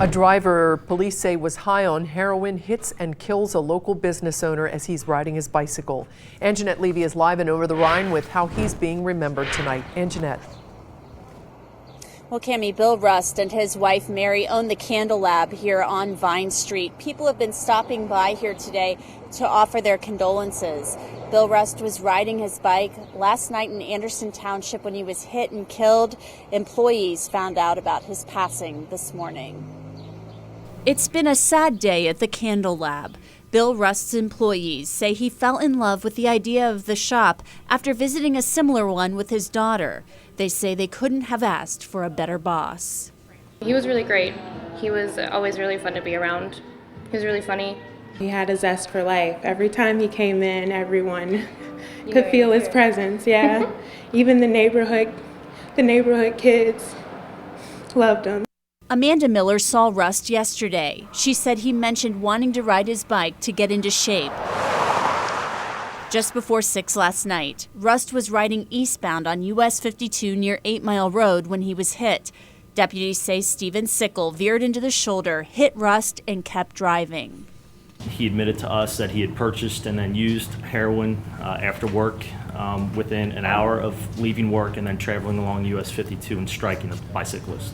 A driver police say was high on heroin hits and kills a local business owner as he's riding his bicycle. Anjanette Levy is live in Over-the-Rhine with how he's being remembered tonight. Anjanette. Well, Cammie, Bill Rust and his wife Mary own the Candle Lab here on Vine Street. People have been stopping by here today to offer their condolences. Bill Rust was riding his bike last night in Anderson Township when he was hit and killed. Employees found out about his passing this morning. It's been a sad day at the Candle Lab. Bill Rust's employees say he fell in love with the idea of the shop after visiting a similar one with his daughter. They say they couldn't have asked for a better boss. He was really great. He was always really fun to be around. He was really funny. He had a zest for life. Every time he came in, everyone could feel his presence, yeah. Even the neighborhood kids loved him. Amanda Miller saw Rust yesterday. She said he mentioned wanting to ride his bike to get into shape. Just before 6 last night, Rust was riding eastbound on US 52 near 8 Mile Road when he was hit. Deputies say Steven Sickle veered into the shoulder, hit Rust, and kept driving. He admitted to us that he had purchased and then used heroin after work within an hour of leaving work and then traveling along US 52 and striking a bicyclist.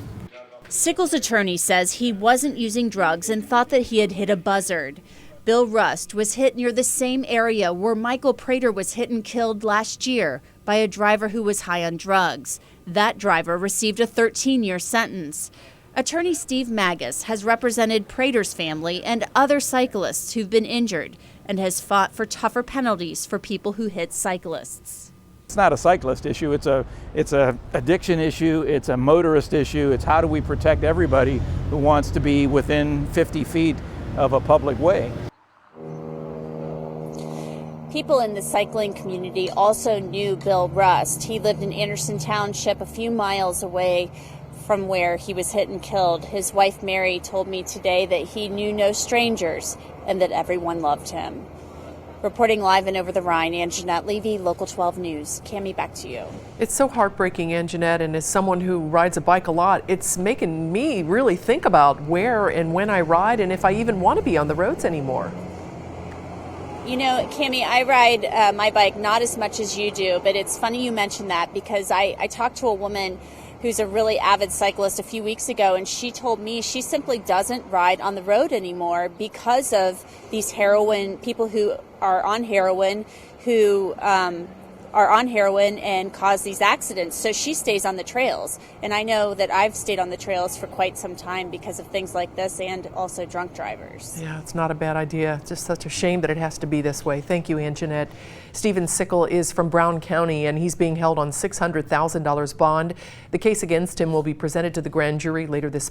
Sickle's attorney says he wasn't using drugs and thought that he had hit a buzzard. Bill Rust was hit near the same area where Michael Prater was hit and killed last year by a driver who was high on drugs. That driver received a 13-year sentence. Attorney Steve MAGAS has represented Prater's family and other cyclists who've been injured and has fought for tougher penalties for people who hit cyclists. It's not a cyclist issue, it's a addiction issue, it's a motorist issue. It's how do we protect everybody who wants to be within 50 feet of a public way. People in the cycling community also knew Bill Rust. He lived in Anderson Township, a few miles away from where he was hit and killed. His wife Mary told me today that he knew no strangers and that everyone loved him. Reporting live in Over-the-Rhine, Anjanette Levy, Local 12 News. Cammie, back to you. It's so heartbreaking, Anjanette, and as someone who rides a bike a lot, it's making me really think about where and when I ride and if I even want to be on the roads anymore. You know, Cammie, I ride my bike not as much as you do, but it's funny you mentioned that because I talked to a woman who's a really avid cyclist a few weeks ago, and she told me she simply doesn't ride on the road anymore because of these people who are on heroin, and cause these accidents. So she stays on the trails. And I know that I've stayed on the trails for quite some time because of things like this and also drunk drivers. Yeah, it's not a bad idea. It's just such a shame that it has to be this way. Thank you, Anjanette. Steven Sickle is from Brown County, and he's being held on $600,000 bond. The case against him will be presented to the grand jury later this